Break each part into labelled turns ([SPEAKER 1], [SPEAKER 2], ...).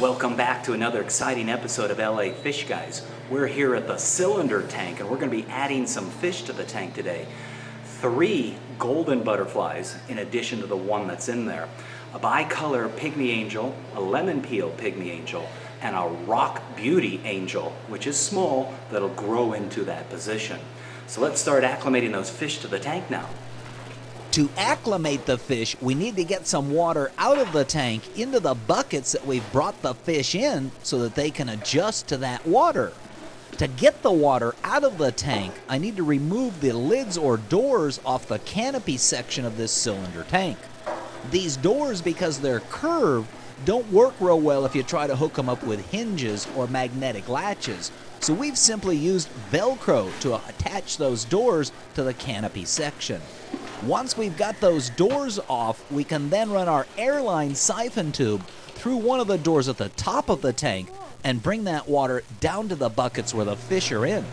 [SPEAKER 1] Welcome back to another exciting episode of LA Fishguys. We're here at the cylinder tank and we're going to be adding some fish to the tank today. 3 golden butterflies in addition to the one that's in there. A bicolor pygmy angel, a lemon peel pygmy angel, and a rock beauty angel, which is small, that'll grow into that position. So let's start acclimating those fish to the tank now.
[SPEAKER 2] To acclimate the fish, we need to get some water out of the tank into the buckets that we've brought the fish in so that they can adjust to that water. To get the water out of the tank, I need to remove the lids or doors off the canopy section of this cylinder tank. These doors, because they're curved, don't work real well if you try to hook them up with hinges or magnetic latches. So we've simply used Velcro to attach those doors to the canopy section. Once we've got those doors off, we can then run our airline siphon tube through one of the doors at the top of the tank and bring that water down to the buckets where the fish are in.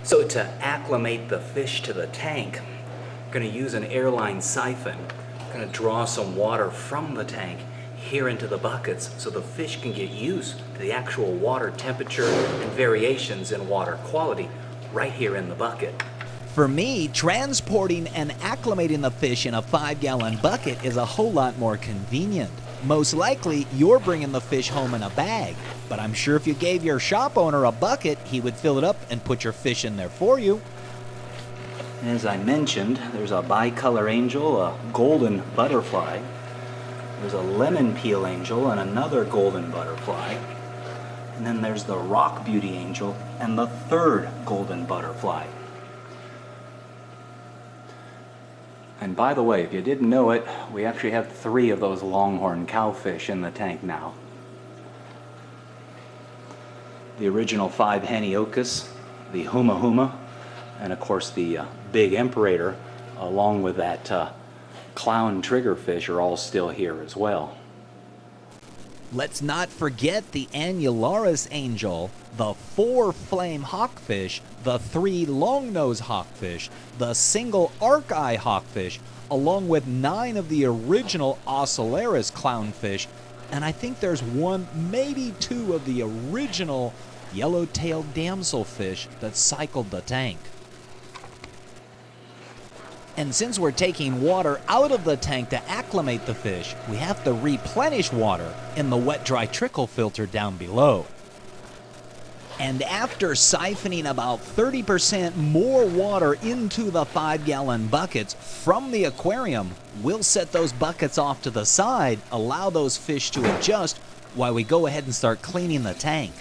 [SPEAKER 1] So to acclimate the fish to the tank, I'm going to use an airline siphon. I'm going to draw some water from the tank here into the buckets so the fish can get used to the actual water temperature and variations in water quality right here in the bucket.
[SPEAKER 2] For me, transporting and acclimating the fish in a 5-gallon bucket is a whole lot more convenient. Most likely, you're bringing the fish home in a bag, but I'm sure if you gave your shop owner a bucket, he would fill it up and put your fish in there for you.
[SPEAKER 1] As I mentioned, there's a bicolor angel, a golden butterfly. There's a lemon peel angel and another golden butterfly. And then there's the rock beauty angel and the 3rd golden butterfly. And by the way, if you didn't know it, we actually have 3 of those longhorn cowfish in the tank now. The original 5 Heniochus, the Huma Huma, and of course the big Imperator, along with that clown triggerfish, are all still here as well.
[SPEAKER 2] Let's not forget the annularis angel, the 4 flame hawkfish, the 3 long-nose hawkfish, the single arc-eye hawkfish, along with 9 of the original ocellaris clownfish, and I think there's 1, maybe 2 of the original yellow-tailed damselfish that cycled the tank. And since we're taking water out of the tank to acclimate the fish, we have to replenish water in the wet-dry trickle filter down below. And after siphoning about 30% more water into the 5-gallon buckets from the aquarium, we'll set those buckets off to the side, allow those fish to adjust while we go ahead and start cleaning the tank.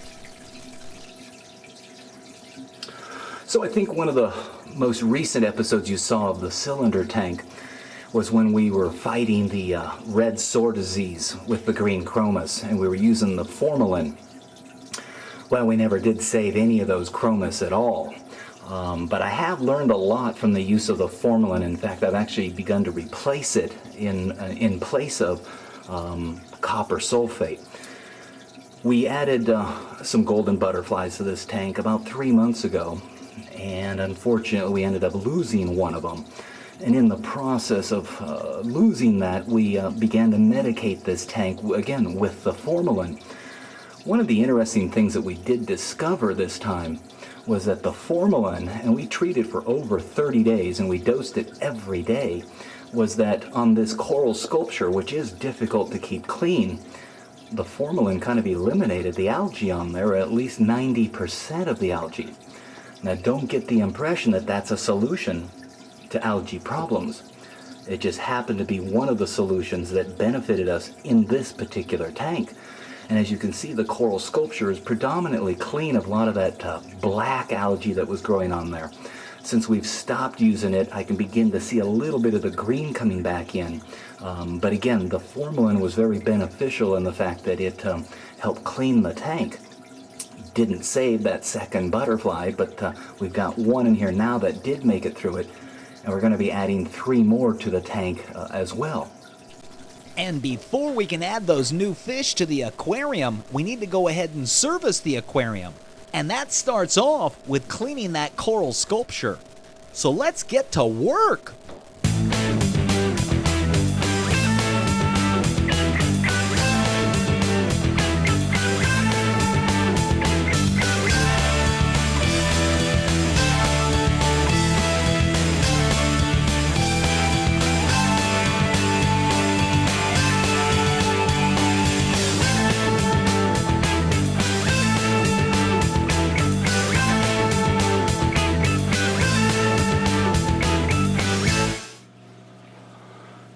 [SPEAKER 1] So I think one of the most recent episodes you saw of the cylinder tank was when we were fighting the red sore disease with the green chromis, and we were using the formalin. Well, we never did save any of those chromis at all, but I have learned a lot from the use of the formalin. In fact, I've actually begun to replace it in place of copper sulfate. We added some golden butterflies to this tank about 3 months ago, and unfortunately we ended up losing one of them. And in the process of losing that, we began to medicate this tank again with the formalin. One of the interesting things that we did discover this time was that the formalin, and we treated for over 30 days and we dosed it every day, was that on this coral sculpture, which is difficult to keep clean, the formalin kind of eliminated the algae on there, or at least 90% of the algae. Now, don't get the impression that that's a solution to algae problems. It just happened to be one of the solutions that benefited us in this particular tank. And as you can see, the coral sculpture is predominantly clean of a lot of that black algae that was growing on there. Since we've stopped using it, I can begin to see a little bit of the green coming back in. But again, the formalin was very beneficial in the fact that it helped clean the tank. Didn't save that 2nd butterfly, but we've got 1 in here now that did make it through it, and we're going to be adding 3 more to the tank as well.
[SPEAKER 2] And before we can add those new fish to the aquarium, we need to go ahead and service the aquarium. And that starts off with cleaning that coral sculpture. So let's get to work!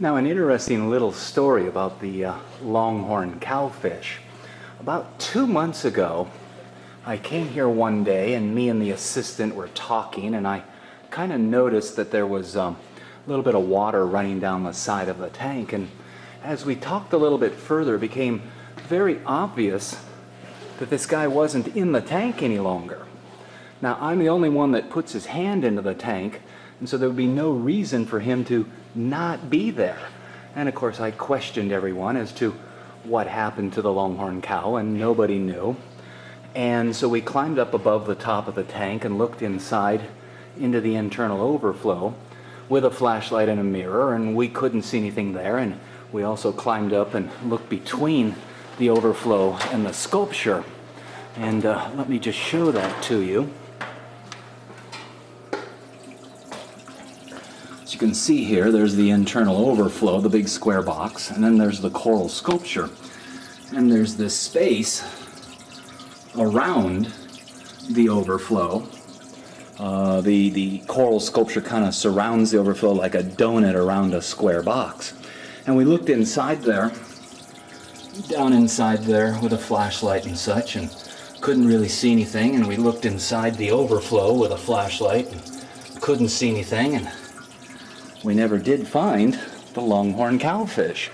[SPEAKER 1] Now, an interesting little story about the longhorn cowfish. About 2 months ago, I came here one day and me and the assistant were talking, and I kind of noticed that there was a little bit of water running down the side of the tank. And as we talked a little bit further, it became very obvious that this guy wasn't in the tank any longer. Now, I'm the only one that puts his hand into the tank, and so there would be no reason for him to not be there. And of course, I questioned everyone as to what happened to the longhorn cow, and nobody knew. And so we climbed up above the top of the tank and looked inside into the internal overflow with a flashlight and a mirror, and we couldn't see anything there. And we also climbed up and looked between the overflow and the sculpture. And let me just show that to you. As you can see here, there's the internal overflow, the big square box, and then there's the coral sculpture. And there's this space around the overflow. The coral sculpture kind of surrounds the overflow like a donut around a square box. And we looked inside there, down inside there with a flashlight and such, and couldn't really see anything. And we looked inside the overflow with a flashlight and couldn't see anything. And we never did find the longhorn cowfish.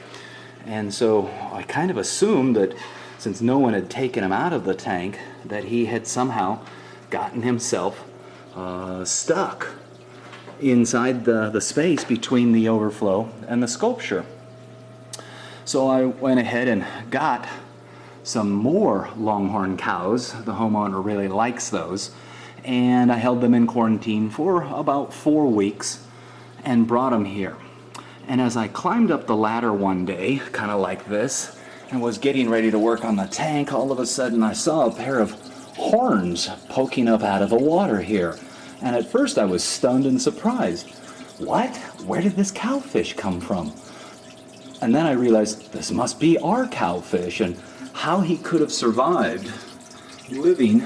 [SPEAKER 1] And so I kind of assumed that since no one had taken him out of the tank, that he had somehow gotten himself stuck inside the space between the overflow and the sculpture. So I went ahead and got some more longhorn cows. The homeowner really likes those. And I held them in quarantine for about 4 weeks and brought them here. And as I climbed up the ladder one day, kind of like this, and was getting ready to work on the tank, all of a sudden I saw a pair of horns poking up out of the water here. And at first I was stunned and surprised. What? Where did this cowfish come from? And then I realized this must be our cowfish, and how he could have survived living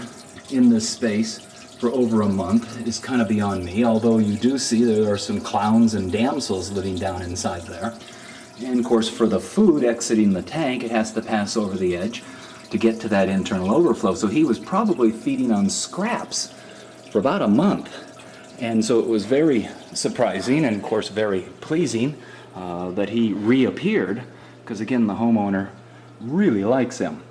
[SPEAKER 1] in this space for over a month is kind of beyond me, although you do see there are some clowns and damsels living down inside there. And of course, for the food exiting the tank, it has to pass over the edge to get to that internal overflow. So he was probably feeding on scraps for about a month. And so it was very surprising and of course very pleasing that he reappeared, because again, the homeowner really likes him.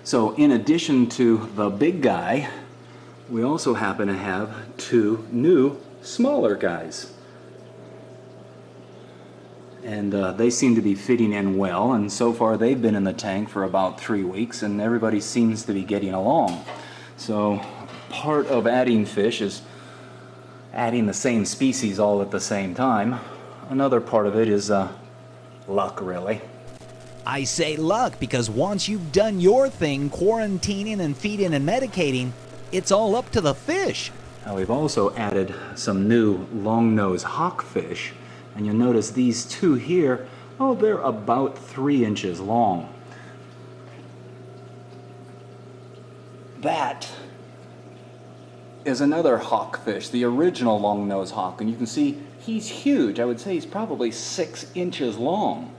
[SPEAKER 1] So in addition to the big guy, we also happen to have 2 new smaller guys. And they seem to be fitting in well, and so far they've been in the tank for about 3 weeks, and everybody seems to be getting along. So part of adding fish is adding the same species all at the same time. Another part of it is luck, really.
[SPEAKER 2] I say luck because once you've done your thing, quarantining and feeding and medicating, it's all up to the fish.
[SPEAKER 1] Now we've also added some new long-nosed hawkfish, and you'll notice these 2 here, oh, they're about 3 inches long. That is another hawkfish, the original long-nosed hawk, and you can see he's huge. I would say he's probably 6 inches long.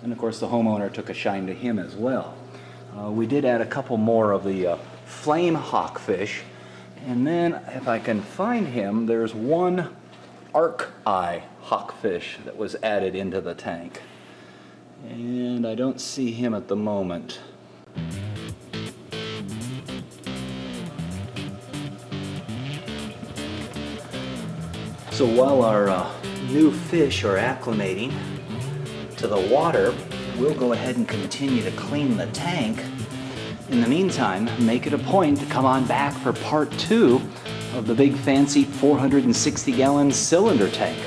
[SPEAKER 1] And of course the homeowner took a shine to him as well. We did add a couple more of the flame hawkfish, and then if I can find him, there's one arc eye hawkfish that was added into the tank. And I don't see him at the moment. So while our new fish are acclimating to the water, we'll go ahead and continue to clean the tank. In the meantime, make it a point to come on back for part 2 of the big fancy 460-gallon cylinder tank.